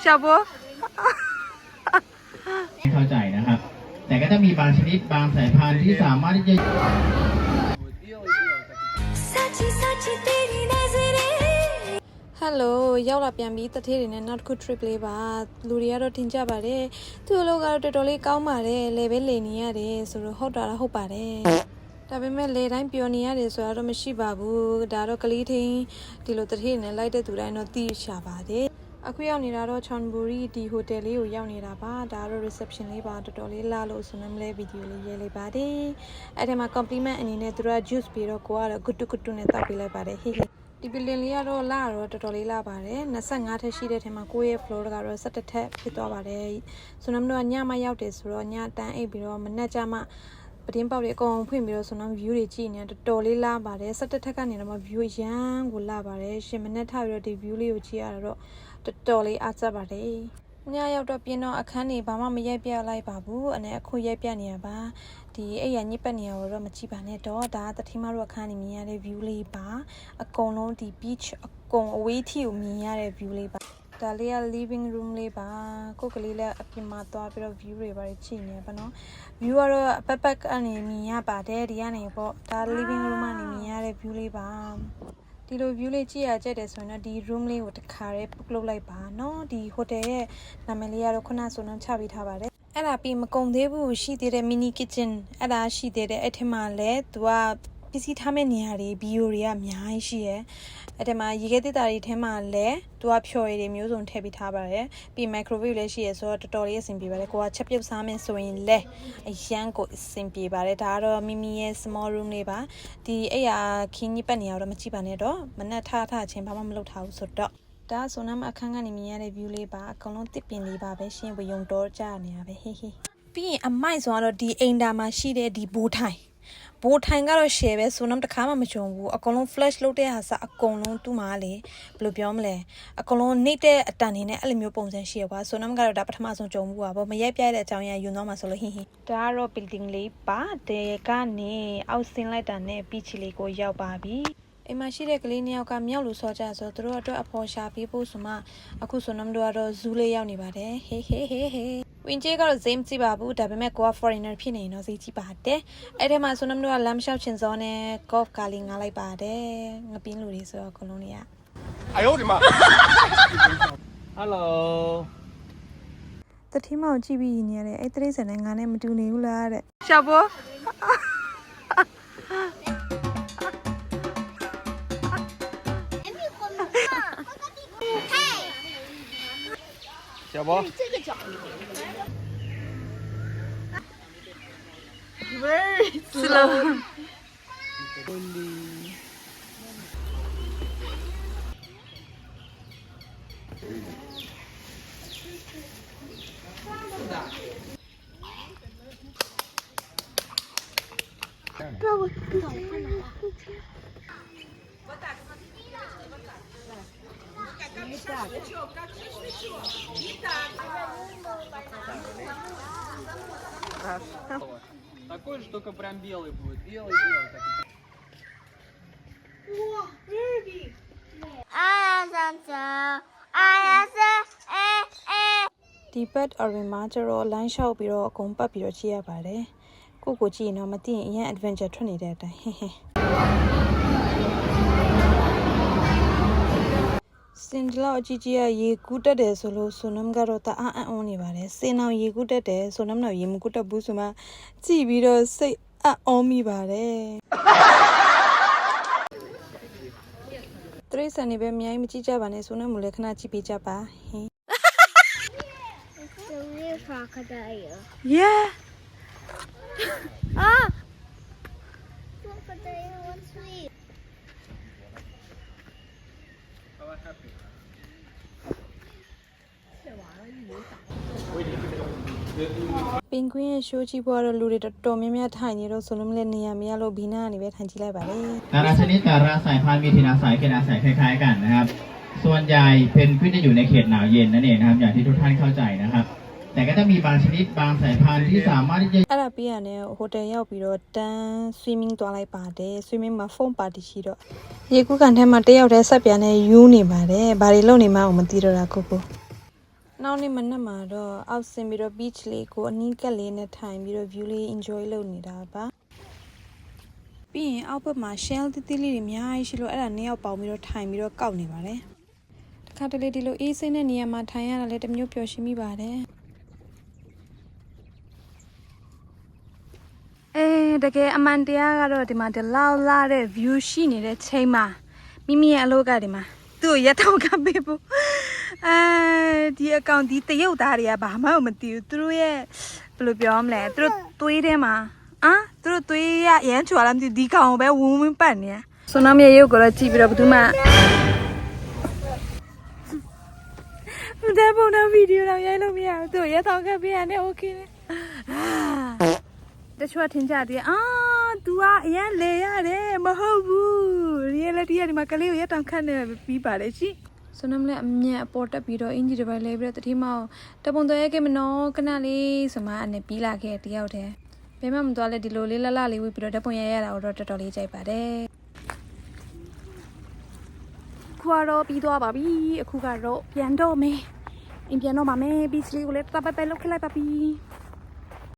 小波เข้าใจนะครับแต่ก็จะมีบางชนิดบางสายพันธุ์ที่สามารถที่จะဟယ်လိုရောက်လာပြန်ပြီးတထေးတွေနဲ့နောက်တစ်ခု trip လေးပါလူတွေကတော့ထင်ကြပါတယ်သူ့အလုပ်ကတော့တော်တော်လေးကောင်းပါတယ်လေပဲလေနေရတယ်ဆိုတော့ဟုတ်တာလားဟုတ်ပါတယ်ဒါပေမဲ့လေတိုင်းပျော်နေရတယ်ဆိုတော့မရှိပါဘူးဒါတော့ကလေးထင်းဒီလိုတထေးနဲ့လိုက်တဲ့သူတိုင်းတော့သိရှာပါတယ်အခုရောက်နေတာတော့ချွန်ဘူရီဒီဟိုတယ်လေးကိုရောက်နေတာပါဒါတော့ reception လေးပါတော်တော်လေးလာလို့ဆိုနေမလဲဗီဒီယိုလေးရေးလိုက်ပါတယ်အဲ့ဒီမှာ compliment အနေနဲ့သူက juice ပြီးတော့ကိုကတော့ good to နဲ့တောက်ပေးလိုက်ပါတယ်ဟေးဒီပလင်လေးကတော့လာတော့တော်တော်လေးလာပါတယ်25ထက်ရှိတဲ့ထဲမှာကိုယ့်ရဲ့ floor ကတော့17ထက်ဖြစ်သွားပါတယ်ဆိုတော့ညမရောက်တယ်ဆိုတော့ညတန်းအိပ်ပြီးတော့မနက်ကျမှပတင်းပေါက်တွေအကုန်ဖွင့်ပြီးတော့ဆိုတော့ view တွေကြည့်နေတော်တော်လေးလာပါတယ်17ထက်ကနေတော့ view ရမ်းကိုလာပါတယ်ရှင်မနက်ထပြီးတော့ဒီ view လေးကိုကြည့်ရတော့တော်တော်လေးအားကျပါတယ်ညရောက်တော့ပြင်းတော့အခန်းနေဘာမှမရိုက်ပြလိုက်ပါဘူးအနေအခုရိုက်ပြနေရပါဒီအဲ့ရညစ်ပတ်နေရတော့မကြည့်ပါနဲ့တော့ဒါတတိမတို့အခန်းနေမြင်ရတဲ့ view လေးပါအကုန်လုံးဒီ beach အကုန်အဝေးထိကိုမြင်ရတဲ့ view လေးပါဒါလေးက living room လေးပါကိုကလေးလည်းအပြင်မှာသွားပြီးတော့ view တွေပါကြည့်နေပါနော် view ကတော့အပတ်ကနေမြင်ရပါတယ်ဒီကနေပေါ့ဒါ living room ကနေမြင်ရတဲ့ view လေးပါဒီလို view လေးကြည့်ရကြတဲ့ဆိုရင်တော့ဒီ room လေးကိုတစ်ခါတည်း book လုပ်လိုက်ပါเนาะဒီ hotel ရဲ့နာမည်လေးကတော့ခုနဆိုတော့ချပေးထားပါတယ်အဲ့ဒါပြီးမကုန်သေးဘူးရှိသေးတဲ့ mini kitchen အဲ့ဒါရှိသေးတယ်အဲ့ထက်မှလည်းသူကပစ္စည်းထားမဲ့နေရာတွေဘီယိုတွေကအများကြီးရှိရဲအဲ့ဒီမှာရေခဲသစ်တာတွေထဲမှာလည်းသူကဖြော်ရည်တွေမျိုးစုံထည့်ပေးထားပါတယ်ပြီး microwave လည်းရှိရဲဆိုတော့တော်တော်လေးအဆင်ပြေပါတယ်ကိုကချက်ပြုတ်စားမယ်ဆိုရင်လည်းအရန်ကိုအဆင်ပြေပါတယ်ဒါကတော့မိမိရဲ့ small room လေးပါဒီအဲ့ရခင်းကြီးပတ်နေရတော့မကြည့်ပါနဲ့တော့မနက်ထချင်းဘာမှမလုပ်ထားဘူးဆိုတော့ဒါဆိုနမ်းအခန်းကနေမြင်ရတဲ့ view လေးပါအကုန်လုံးတစ်ပင်လေးပါပဲရှင်းဝယုံတော့ကြာနေရပဲဟေးဟေးပြီးရင်အမိုက်ဆိုတော့ဒီအိမ်တာမှာရှိတဲ့ဒီဘိုးထိုင်ကတော့ share ပဲဆိုတော့တစ်ခါမှမကြုံဘူးအကုန်လုံး flash လုပ်တဲ့ဟာစအကုန်လုံးသူ့မှာလေဘယ်လိုပြောမလဲအကုန်လုံးနှိမ့်တဲ့အတန်နေနဲ့အဲ့လိုမျိုးပုံစံရှိရကွာဆိုတော့ကတော့ဒါပထမဆုံးကြုံဘူးပါဗောမရိုက်ပြရတဲ့အကြောင်းရယူသွားမှာဆိုလို့ဟင်းဟင်းဒါကတော့ building လေးပါတဲကနေအောက်ဆင်းလိုက်တာနဲ့ပြီးချီလေးကိုရောက်ပါပြီအိမ်မှာရှိတဲ့ကလေးနှစ်ယောက်ကမြောက်လို့ဆောကြဆိုတော့တို့အတွက်အဖော်ရှာပေးဖို့ဆိုမှအခုဆိုတော့တို့ကတော့ zoo လေးရောက်နေပါတယ်ဟေးဟေးဟေးဟေးဝင်ကြီးကတော့ same ကြည့်ပါဘူးဒါပေမဲ့ကိုက foreigner ဖြစ်နေရင်တော့စိတ်ကြည့်ပါတယ်အဲ့ဒီမှာဆိုတော့တို့ကလမ်းလျှောက်ချင်စောနဲ့ golf ကားလေးငားလိုက်ပါတယ်ငပင်းလူတွေဆိုတော့အကုန်လုံးတွေက哎呦我的妈Hello တတိမောင်ကြည့်ပြီးနေရတယ်အဲ့တရိတ်ဆန်နဲ့ငါနဲ့မတူနေဘူးလားတဲ့小波小波这个脚slow 这我看哪了？Такой же, только прям белый будет. Белый. ဒီဘတ်အော်ရီမှာကျတော့လမ်းလျှောက်ပြီးတော့အကုန်ပတ်ပြီးတော့ကြည့်ရပါတယ်ကိုကြည့်ရင်တော့မသိရင်အရင် adventure ထွက်နေတဲ့အတိုင်းဟင်းဟင်းစင်ဒလောက်ကြီးကြီးရေကူးတက်တယ်ဆိုလို့ဆိုနမ်ကတော့တအားအံ့ဩနေပါတယ်စင်အောင်ရေကူးတက်တယ်ဆိုနမ်တော့ရေမကူးတက်ဘူးဆိုမှကြည့်ပြီးတော့စိတ်အံ့ဩမိပါတယ်တရိတ်ဆန်နေပဲအများကြီးမကြည့်ကြပါနဲ့ဆိုနမ်မူလည်းခဏကြည့်ပေးကြပါဟင်းcrocodile. Yeah. Ah! Crocodile wants sweet. Penguin ရဲ့ show ကြည့်ဖို့တော့လူတွေတော်တော်များများထိုင်နေတော့ဆိုလို့မလဲနေရာမရလို့ဘီနာကနေပဲထိုင်ကြည့်လိုက်ပါလေแต่ละชนิดแต่ละสายพันธุ์มีถิ่นอาศัยเขตอาศัยคล้ายๆกันนะครับส่วนใหญ่เพนกวินจะอยู่ในเขตหนาวเย็นนั่นเองนะครับอย่างที่ทุกท่านเข้าใจนะครับแต่ก็จะมีบางชนิดบางสายพันธุ์ที่สามารถที่จะအဲ့ဒါပြီးရတယ်ဟိုတယ်ရောက်ပြီးတော့တန်း swimming သွားလိုက်ပါတယ် swimming မှာ foam party ရှိတော့ရေကူးကန်ထဲမှာတယောက်တည်းဆက်ပြန်နေယူနေပါတယ်ဘာတွေလုပ်နေမှအောင်မသိတော့တာကို နောက်နေ့မနက်မှာတော့အောက်ဆင်းပြီးတော့ beach လေးကိုအနီးကပ်လေးနဲ့ထိုင်ပြီးတော့ view လေး enjoy လုပ်နေတာပါပြီးရင်အောက်ဘက်မှာ shell တိတိလေးတွေအများကြီးရှိလို့အဲ့ဒါနှစ်ယောက်ပေါင်းပြီးတော့ထိုင်ပြီးတော့ကောက်နေပါတယ်တခါတလေဒီလိုအေးစိမ့်တဲ့နေရာမှာထိုင်ရတာလည်းတစ်မျိုးပျော်ရွှင်မိပါတယ်တကယ်အမှန်တရားကတော့ဒီမှာဒီလောက်လာတဲ့ view ရှိနေတဲ့ချိန်မှာမိမိရဲ့အလုပ်ကဒီမှာသူ့ကိုရက်ထောင်ကပေးဖို့ဒီအကောင့်ဒီတရုတ်သားတွေကဘာမှမသိဘူးသူတို့ရဲ့ဘယ်လိုပြောမလဲသူတို့သွေးထဲမှာသူတို့သွေးရရမ်းချွာလာမသိဒီကောင်ကိုပဲဝင်းဝင်းပတ်နေဆိုတော့မြေရုပ်ကိုတော့ကြည့်ပြီးတော့ဘယ်သူမှတဲ့ပုံတော့ဗီဒီယိုတော့ရိုက်လို့မရဘူးသူရက်ထောင်ကပေးရတယ်โอเคတချို့ထင်ကြတယ်तू ကအရင်လေရတယ်မဟုတ်ဘူး reality ကဒီမှာကလေးကိုရက်တောင်ခတ်နေပြီးပါတယ်ရှိဆိုတော့လည်းအမြတ်အပေါ်တက်ပြီးတော့အင်ဂျီတစ်ပိုင်းလေးပြီးတော့တတိမောင်တပုံသွဲခဲ့မနော်ခဏလေးဆိုမှအနေပြီးလာခဲ့တယောက်တည်းဘယ်မှမသွားလဲဒီလိုလေးလှလှလေးဝီပြီးတော့တပုံရရတာတော့တော်တော်လေးကြိုက်ပါတယ်ခွာတော့ပြီးသွားပါပြီအခုကတော့ပြန်တော့မယ်အင်ပြန်တော့ပါမယ် beach လေးကိုလည်းတပတ်ပဲလောက်ခလိုက်ပါပြီ